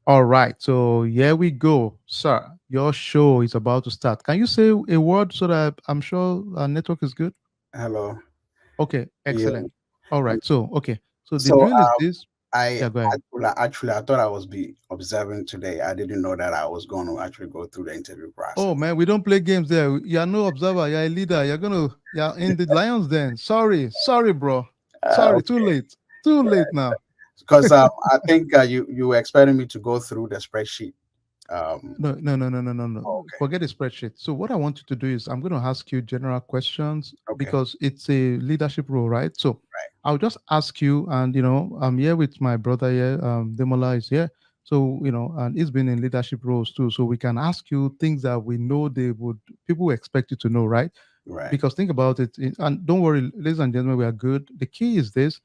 All right, so here we go, sir. Your show is about to start. Can you say a word so that I'm sure our network is good? Hello. Okay, Yeah. excellent. All Um, right, so okay, so the so drill is this. I Yeah, go ahead. actually I thought I was be observing today. I didn't know that I was going to actually go through the interview Oh process. man, we don't play games there. You're no observer. You're a leader. You're in the Lions Den. Sorry, bro. Sorry, too Okay. late. Too late now. Because I think you were expecting me to go through the spreadsheet. Um, No, no, no, no, no, no, no. okay. Forget the spreadsheet. So what I want you to do is I'm going to ask you general questions Okay. because it's a leadership role, right? So Right. I'll just ask you, and I'm here with my brother here. Demola is here. So and he's been in leadership roles too. So we can ask you things that we know people expect you to know, right? Right. Because think about it, and don't worry, ladies and gentlemen, we are good. The key is this,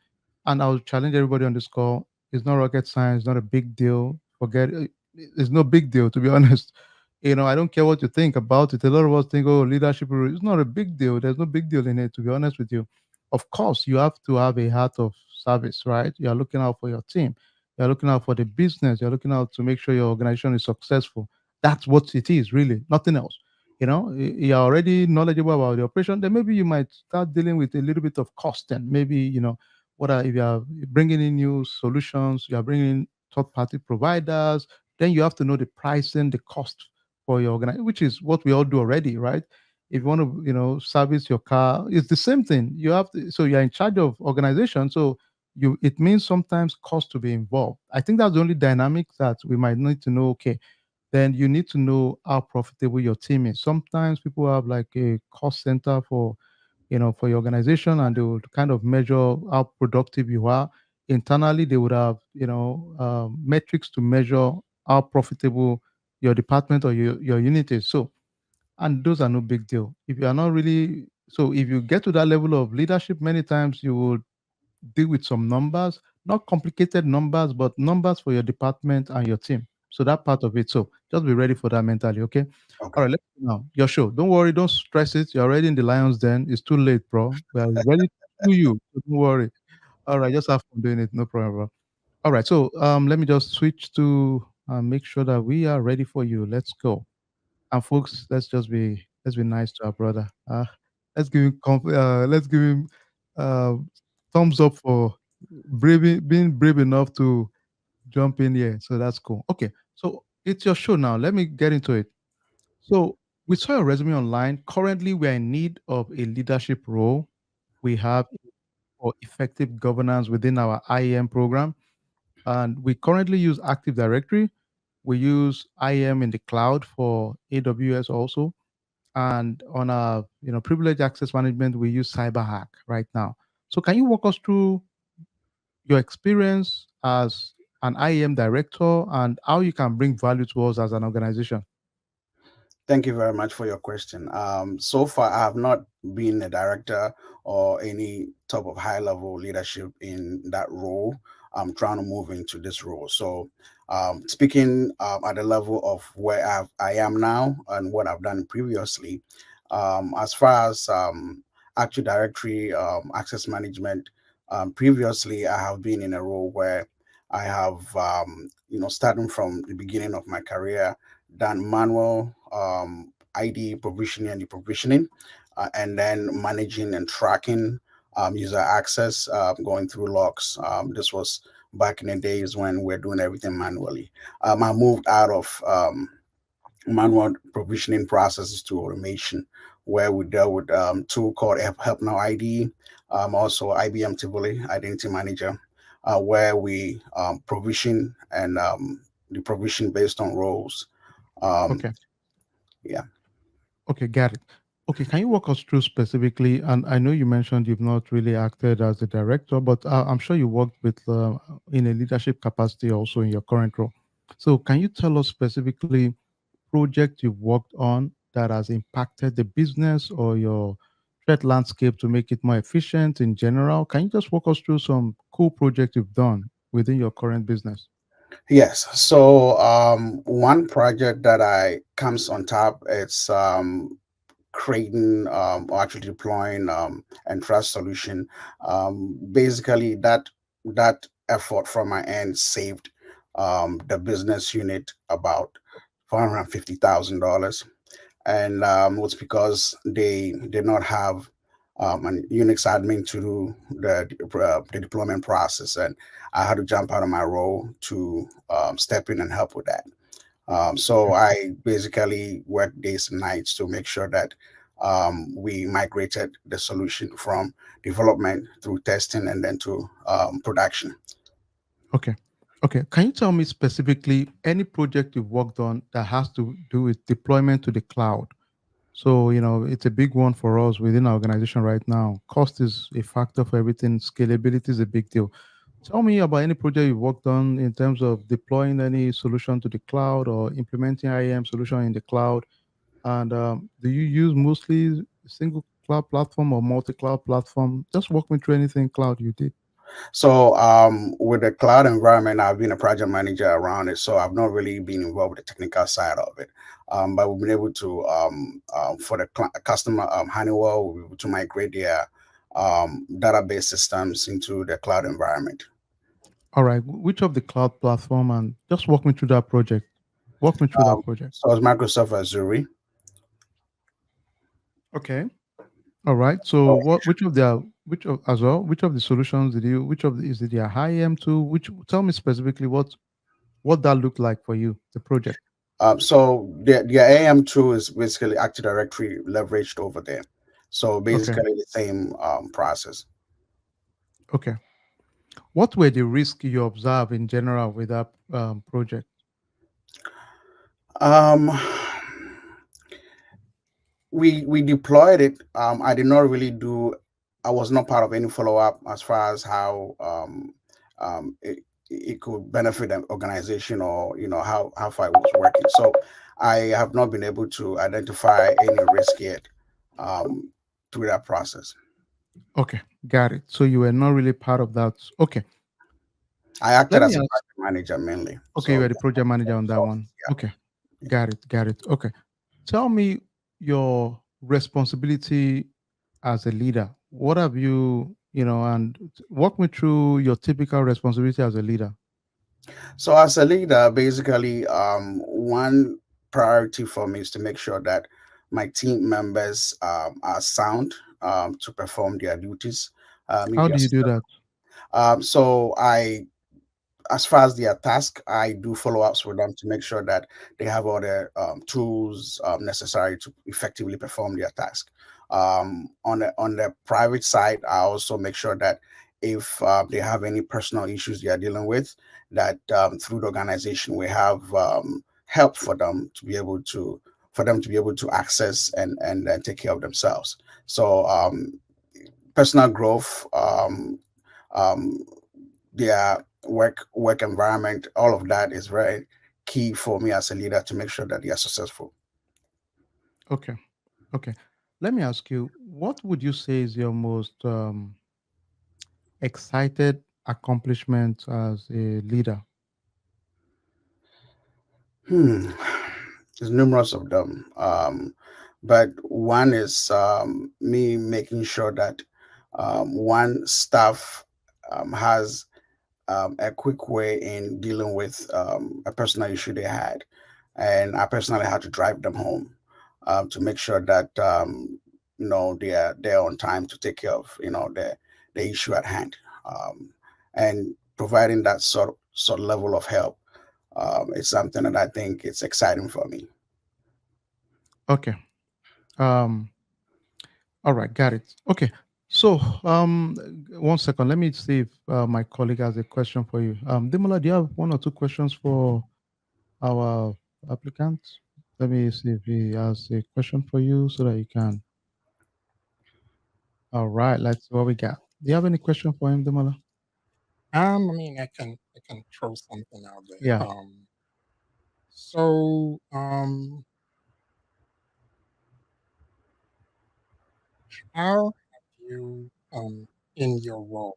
and I'll challenge everybody on this call. It's not rocket science, not a big deal. Forget it. It's no big deal, to be honest. I don't care what you think about it. A lot of us think, oh, leadership, it's not a big deal. There's no big deal in it, to be honest with you. Of course, you have to have a heart of service, right? You're looking out for your team. You're looking out for the business. You're looking out to make sure your organization is successful. That's what it is, really, nothing else. You're already knowledgeable about the operation, then maybe you might start dealing with a little bit of cost. And maybe what are if you are bringing in new solutions, you are bringing in third party providers, then you have to know the pricing, the cost for your organization, which is what we all do already, right? If you want to service your car, it's the same thing. You have to, so you're in charge of organization, so it means sometimes cost to be involved. I think that's the only dynamic that we might need to know. Okay, then you need to know how profitable your team is. Sometimes people have like a cost center for your organization, and they would kind of measure how productive you are. Internally, they would have metrics to measure how profitable your department or your unit is. So, and those are no big deal. If you are not really, so if you get to that level of leadership, many times you will deal with some numbers, not complicated numbers, but numbers for your department and your team. So that part of it. So just be ready for that mentally, okay? All Okay. right, let's go now. Your show. Don't worry, don't stress it. You're already in the Lions Den. It's too late, bro. We are ready to do you. So don't worry. All right, just have fun doing it. No problem, bro. All right, so let me just switch to make sure that we are ready for you. Let's go. And folks, let's be nice to our brother. Let's give him uh, thumbs up for being brave enough to jump in here. So that's cool. Okay, so it's your show now. Let me get into it. So we saw your resume online. Currently, we are in need of a leadership role. We have for effective governance within our IEM program, and we currently use Active Directory. We use IEM in the cloud for AWS also, and on our privilege access management, we use CyberHack right now. So can you walk us through your experience as an IEM director and how you can bring value to us as an organization? Thank you very much for your question. So far, I have not been a director or any type of high level leadership in that role. I'm trying to move into this role. So, speaking at the level of where I am now and what I've done previously, as far as Active Directory access management, previously I have been in a role where I have, starting from the beginning of my career, done manual ID provisioning and deprovisioning, and then managing and tracking user access, going through logs. This was back in the days when we're doing everything manually. I moved out of manual provisioning processes to automation, where we dealt with tool called Help Now ID, also IBM Tivoli Identity Manager, where we provision and the provision based on roles. Um, Okay. yeah. Okay, got it. Okay, can you walk us through specifically? And I know you mentioned you've not really acted as a director, but I'm sure you worked with in a leadership capacity also in your current role. So, can you tell us specifically project you've worked on that has impacted the business or your threat landscape to make it more efficient in general? Can you just walk us through some cool projects you've done within your current business? Yes. So one project that I comes on top, it's creating or actually deploying and trust solution. Basically, that effort from my end saved. the business unit about $450,000, and it was because they did not have an Unix admin to do the deployment process, and I had to jump out of my role to step in and help with that. So Okay. I basically worked days and nights to make sure that we migrated the solution from development through testing and then to production. Okay. Okay. Can you tell me specifically any project you've worked on that has to do with deployment to the cloud? So, it's a big one for us within our organization right now. Cost is a factor for everything. Scalability is a big deal. Tell me about any project you've worked on in terms of deploying any solution to the cloud or implementing IAM solution in the cloud. And do you use mostly a single cloud platform or multi-cloud platform? Just walk me through anything cloud you did. So with the cloud environment, I've been a project manager around it, so I've not really been involved with the technical side of it. But we've been able to, for the customer Honeywell, we've been able to migrate their database systems into the cloud environment. All right. Which of the cloud platform, and just walk me through that project. Walk me through that project. So it's Microsoft Azure. Okay. All right. So which of as well, which of the solutions did you, which of the, is it your high M tool? Which, tell me specifically what that looked like for you, the project. So the AM2 is basically Active Directory leveraged over there. So Okay. basically the same process. Okay. What were the risks you observe in general with that project? Um, we deployed it. I did not really do. I was not part of any follow up as far as how it could benefit an organization, or how far it was working. So I have not been able to identify any risk yet um, through that process. Okay, got it. So you were not really part of that. Okay. I acted Let me as a ask. project manager mainly. Okay, you So were the project manager on that one. Okay. Got it. Got it. Okay. Tell me your responsibility as a leader. What have you, and walk me through your typical responsibility as a leader. So as a leader, basically, one priority for me is to make sure that my team members are sound to perform their duties. If How they do you do that? so I as far as their task, I do follow ups with them to make sure that they have all the tools necessary to effectively perform their task. On the private side, I also make sure that if they have any personal issues they are dealing with, that through the organization we have help for them to be able to access and take care of themselves. So personal growth. Um, their work environment, all of that is very key for me as a leader to make sure that they are successful. Okay. Okay. Let me ask you, what would you say is your most excited accomplishment as a leader? Hmm. There's numerous of them, but one is me making sure that one staff has a quick way in dealing with a personal issue they had, and I personally had to drive them home to make sure that they are there on time to take care of the issue at hand, and providing that sort of level of help is something that I think it's exciting for me. Okay. Um, all right, got it. Okay. So, 1 second. Let me see if my colleague has a question for you. Demola, do you have one or two questions for our applicant? Let me see if he has a question for you so that you can. All right, let's see what we got. Do you have any question for him, Demola? I mean, I can throw something out Yeah. there. So how have you in your role,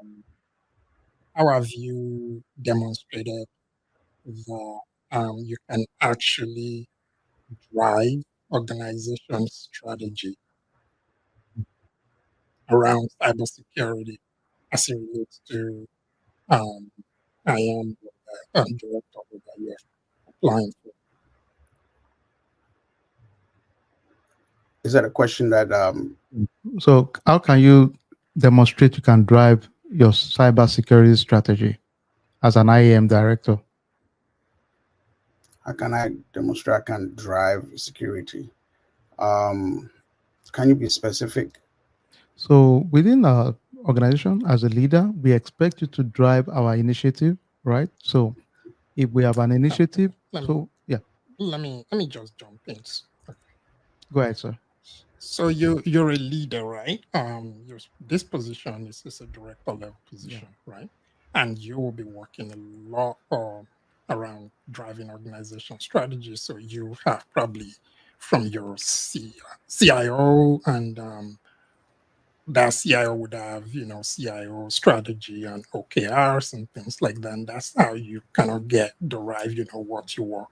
um, how have you demonstrated that you can actually drive organization strategy around cybersecurity as it relates to um, IAM director that you're applying for. Is that a question that So, how can you demonstrate you can drive your cybersecurity strategy as an IAM director? how can I demonstrate I can drive security? Um, can you be specific? So, within our organization, as a leader, we expect you to drive our initiative, right? So, if we have an initiative, Let me so yeah, let me just jump in. Okay. go ahead, sir. So you're a leader, right? This position is a director level Yeah. position, right? And you will be working a lot around driving organization strategy. So you have probably from your CIO, and that CIO would have, CIO strategy and OKRs and things like that. And that's how you kind of derive, what you work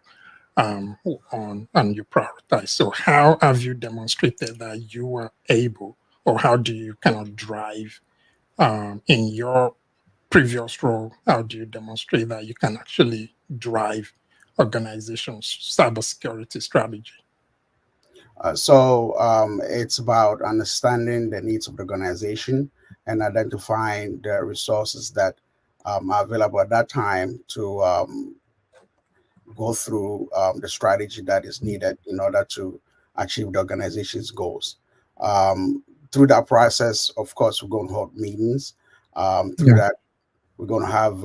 on and you prioritize. So how have you demonstrated that you are able, or how do you kind of drive in your previous role? How do you demonstrate that you can actually drive organizations' cybersecurity strategy? It's about understanding the needs of the organization and identifying the resources that are available at that time to go through the strategy that is needed in order to achieve the organization's goals. Um, Through that process, of course, we're going to hold meetings. Through Yeah. that, we're going to have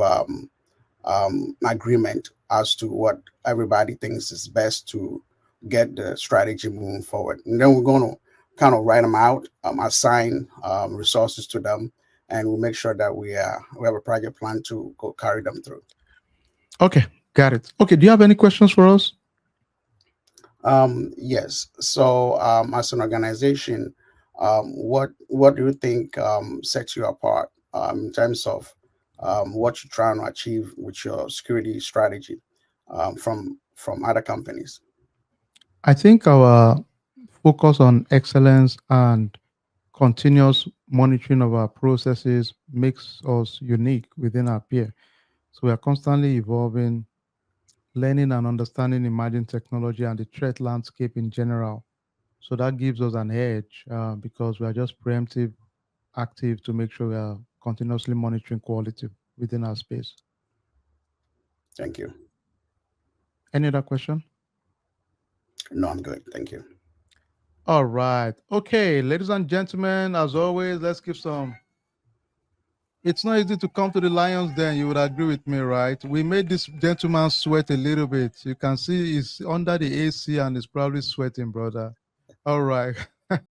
agreement as to what everybody thinks is best to get the strategy moving forward. And then we're going to kind of write them out, assign resources to them, and we'll make sure that we have a project plan to go carry them through. Okay, got it. Okay, do you have any questions for us? Yes. As an organization, what do you think sets you apart in terms of what you're trying to achieve with your security strategy from other companies? I think our focus on excellence and continuous monitoring of our processes makes us unique within our peer. So we are constantly evolving, learning and understanding emerging technology and the threat landscape in general. So that gives us an edge because we are just preemptive, active to make sure we are continuously monitoring quality within our space. Thank you. Any other question? No, I'm good. Thank you. All right. Okay, ladies and gentlemen, as always, let's give some. It's not easy to come to the Lions Den. You would agree with me, right? We made this gentleman sweat a little bit. You can see he's under the AC and he's probably sweating, brother. All right.